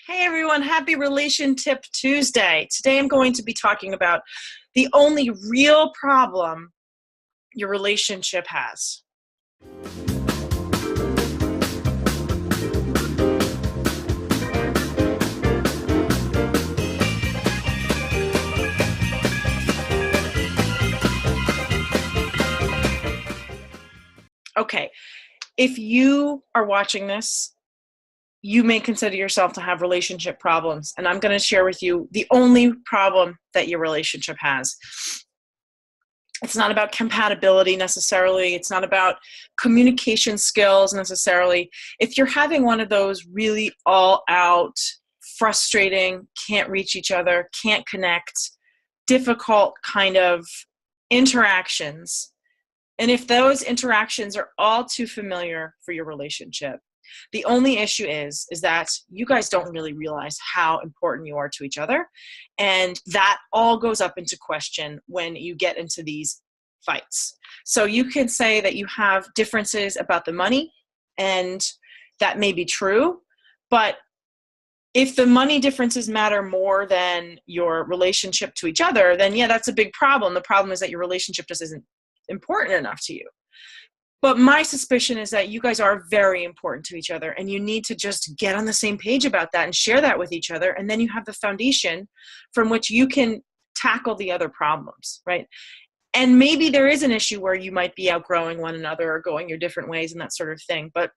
Hey everyone, happy Relation Tip Tuesday. Today I'm going to be talking about the only real problem your relationship has. Okay, if you are watching this, you may consider yourself to have relationship problems, and I'm going to share with you the only problem that your relationship has. It's not about compatibility necessarily. It's not about communication skills necessarily. If you're having one of those really all out, frustrating, can't reach each other, can't connect, difficult kind of interactions, and if those interactions are all too familiar for your relationship, the only issue is that you guys don't really realize how important you are to each other. And that all goes up into question when you get into these fights. So you can say that you have differences about the money, and that may be true. But if the money differences matter more than your relationship to each other, then yeah, that's a big problem. The problem is that your relationship just isn't important enough to you. But my suspicion is that you guys are very important to each other, and you need to just get on the same page about that and share that with each other. And then you have the foundation from which you can tackle the other problems, right? And maybe there is an issue where you might be outgrowing one another or going your different ways and that sort of thing. But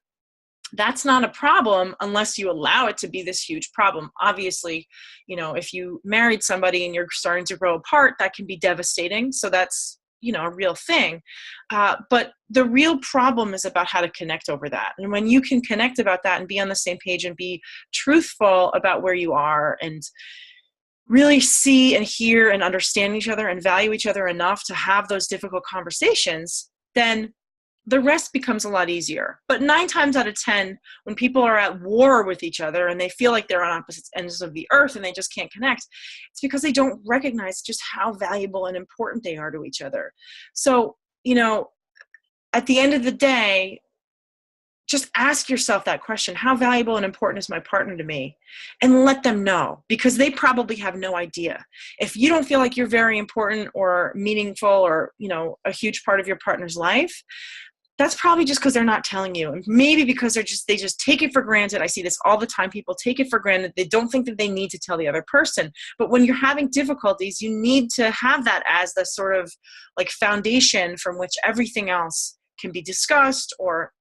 that's not a problem unless you allow it to be this huge problem. Obviously, if you married somebody and you're starting to grow apart, that can be devastating. So that's a real thing. But the real problem is about how to connect over that. And when you can connect about that and be on the same page and be truthful about where you are and really see and hear and understand each other and value each other enough to have those difficult conversations, then the rest becomes a lot easier. But 9 times out of 10, when people are at war with each other and they feel like they're on opposite ends of the earth and they just can't connect, it's because they don't recognize just how valuable and important they are to each other. So, at the end of the day, just ask yourself that question: how valuable and important is my partner to me? And let them know, because they probably have no idea. If you don't feel like you're very important or meaningful or, a huge part of your partner's life, that's probably just because they're not telling you. And maybe because they just take it for granted. I see this all the time. People take it for granted. They don't think that they need to tell the other person. But when you're having difficulties, you need to have that as the sort of like foundation from which everything else can be discussed or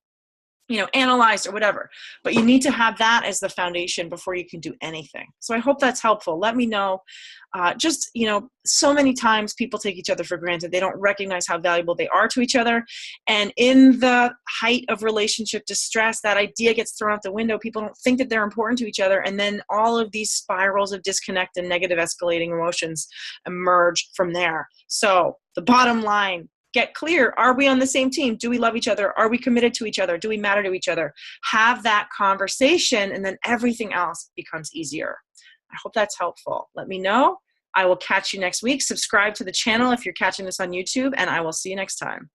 analyzed or whatever. But you need to have that as the foundation before you can do anything. So I hope that's helpful. Let me know. So many times people take each other for granted. They don't recognize how valuable they are to each other. And in the height of relationship distress, that idea gets thrown out the window. People don't think that they're important to each other. And then all of these spirals of disconnect and negative escalating emotions emerge from there. So the bottom line: get clear. Are we on the same team? Do we love each other? Are we committed to each other? Do we matter to each other? Have that conversation, and then everything else becomes easier. I hope that's helpful. Let me know. I will catch you next week. Subscribe to the channel if you're catching this on YouTube, and I will see you next time.